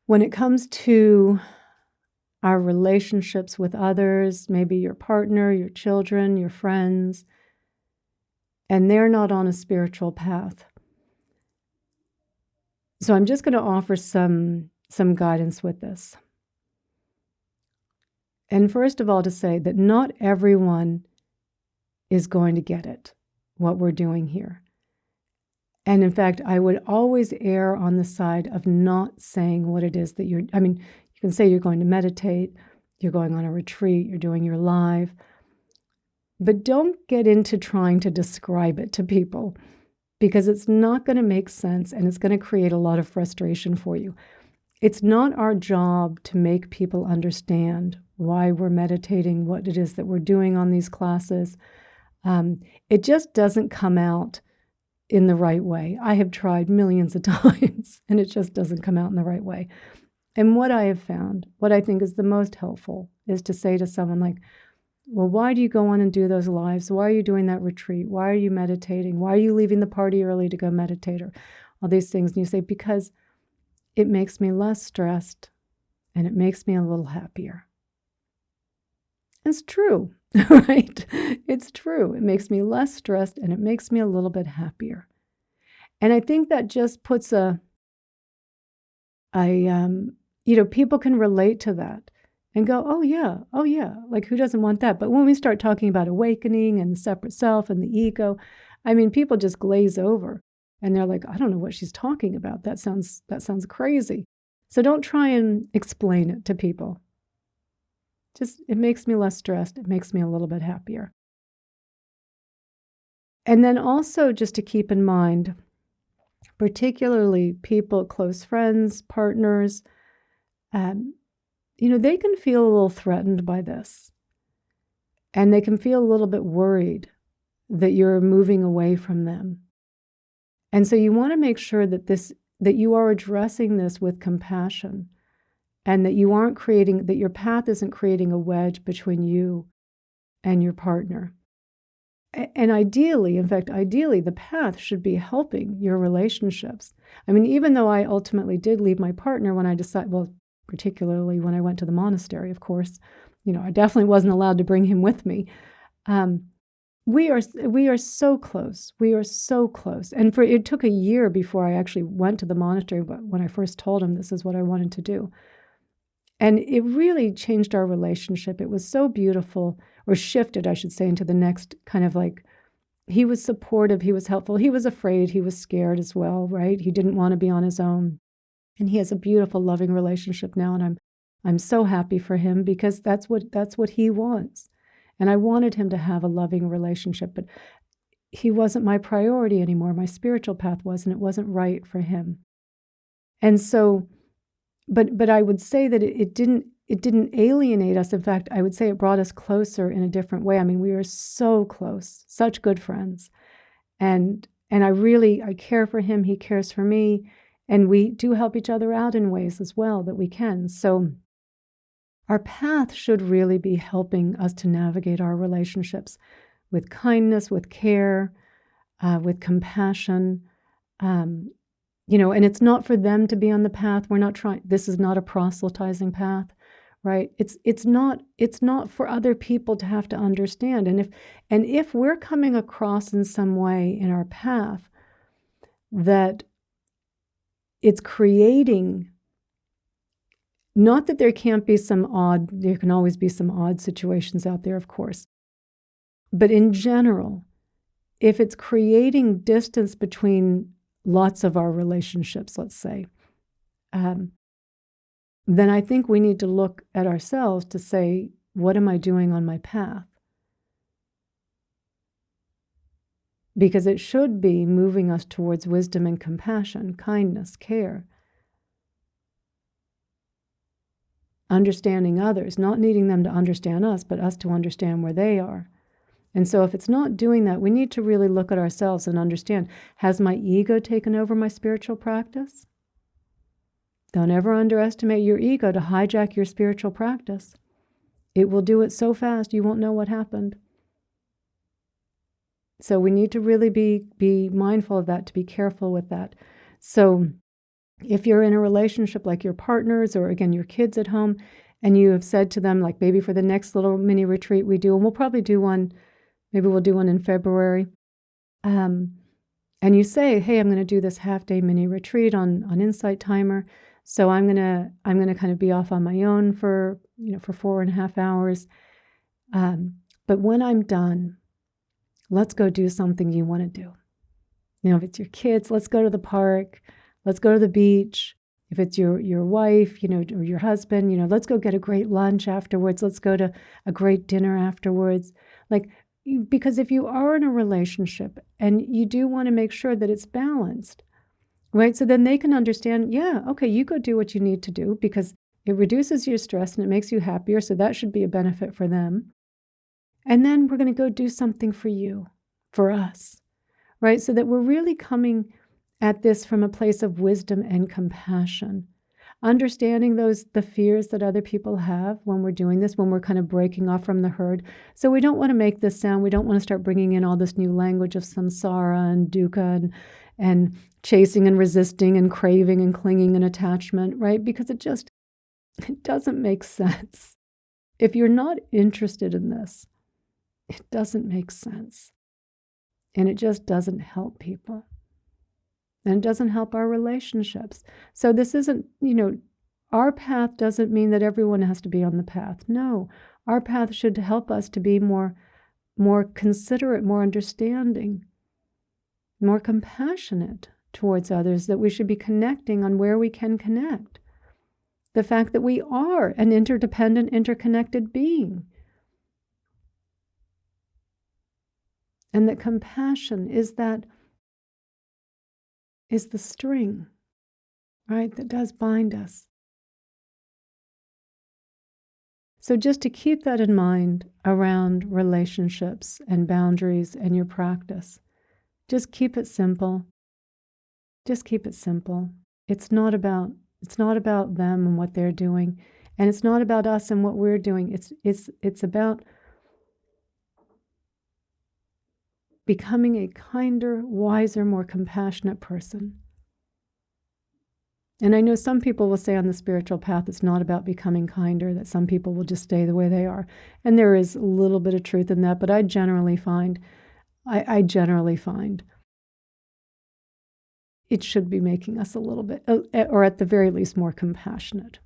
when it comes to our relationships with others, maybe your partner, your children, your friends, and they're not on a spiritual path. So I'm just going to offer some guidance with this. And first of all, to say that not everyone is going to get it, what we're doing here. And in fact, I would always err on the side of not saying what it is that you can say you're going to meditate, you're going on a retreat, you're doing your live, but don't get into trying to describe it to people, because it's not going to make sense and it's going to create a lot of frustration for you. It's not our job to make people understand why we're meditating, what it is that we're doing on these classes. It just doesn't come out in the right way. I have tried millions of times and it just doesn't come out in the right way. And what I have found, what I think is the most helpful, is to say to someone like, well, why do you go on and do those lives? Why are you doing that retreat? Why are you meditating? Why are you leaving the party early to go meditate? Or all these things. And you say, because it makes me less stressed and it makes me a little happier. It's true, right? It's true. It makes me less stressed and it makes me a little bit happier. And I think that just puts people can relate to that and go, oh yeah, like who doesn't want that? But when we start talking about awakening and the separate self and the ego, people just glaze over and they're like, I don't know what she's talking about. That sounds crazy. So don't try and explain it to people. Just, it makes me less stressed. It makes me a little bit happier. And then also just to keep in mind, particularly people, close friends, partners, they can feel a little threatened by this. And they can feel a little bit worried that you're moving away from them. And so you want to make sure that you are addressing this with compassion, and that that your path isn't creating a wedge between you and your partner. And ideally, the path should be helping your relationships. Even though I ultimately did leave my partner when I decided, particularly when I went to the monastery, of course, I definitely wasn't allowed to bring him with me. We are so close. We are so close. And it took a year before I actually went to the monastery, but when I first told him this is what I wanted to do. And it really changed our relationship. It was so beautiful, or shifted, I should say, into the next kind of like, he was supportive, he was helpful, he was afraid, he was scared as well, right? He didn't want to be on his own. And he has a beautiful, loving relationship now, and I'm so happy for him, because that's what he wants. And I wanted him to have a loving relationship, but he wasn't my priority anymore. My spiritual path was, and it wasn't right for him. And so, but I would say that it didn't alienate us. In fact, I would say it brought us closer in a different way. We were so close, such good friends. And I care for him, he cares for me, and we do help each other out in ways as well that we can. So our path should really be helping us to navigate our relationships with kindness, with care, with compassion. And it's not for them to be on the path. This is not a proselytizing path, right? It's not for other people to have to understand. And if we're coming across in some way in our path that it's creating, not that there can always be some odd situations out there, of course, but in general, if it's creating distance between lots of our relationships, let's say, then I think we need to look at ourselves to say, what am I doing on my path? Because it should be moving us towards wisdom and compassion, kindness, care, understanding others, not needing them to understand us, but us to understand where they are. And so if it's not doing that, we need to really look at ourselves and understand, has my ego taken over my spiritual practice? Don't ever underestimate your ego to hijack your spiritual practice. It will do it so fast you won't know what happened. So we need to really be mindful of that, to be careful with that. So If you're in a relationship like your partners or, again, your kids at home, and you have said to them, like maybe for the next little mini retreat we do, and we'll probably do one, maybe we'll do one in February, and you say, hey, I'm going to do this half-day mini retreat on Insight Timer, so I'm gonna kind of be off on my own for 4.5 hours. But when I'm done, let's go do something you want to do. If it's your kids, let's go to the park, let's go to the beach. If it's your wife, or your husband, let's go get a great lunch afterwards. Let's go to a great dinner afterwards. Because if you are in a relationship and you do want to make sure that it's balanced, right? So then they can understand, yeah, okay, you go do what you need to do because it reduces your stress and it makes you happier. So that should be a benefit for them. And then we're going to go do something for you, for us, right? So that we're really coming at this from a place of wisdom and compassion, understanding the fears that other people have when we're doing this, when we're kind of breaking off from the herd. So we don't want to make this sound, we don't want to start bringing in all this new language of samsara and dukkha and chasing and resisting and craving and clinging and attachment, right? Because it doesn't make sense. If you're not interested in this, it doesn't make sense. And it just doesn't help people. And it doesn't help our relationships. So this isn't, our path doesn't mean that everyone has to be on the path. No, our path should help us to be more considerate, more understanding, more compassionate towards others, that we should be connecting on where we can connect. The fact that we are an interdependent, interconnected being. And that compassion is the string, right, that does bind us. So just to keep that in mind around relationships and boundaries and your practice, just keep it simple. Just keep it simple. It's not about them and what they're doing, and it's not about us and what we're doing. It's about becoming a kinder, wiser, more compassionate person. And I know some people will say on the spiritual path it's not about becoming kinder, that some people will just stay the way they are. And there is a little bit of truth in that, but I generally find it should be making us a little bit, or at the very least, more compassionate.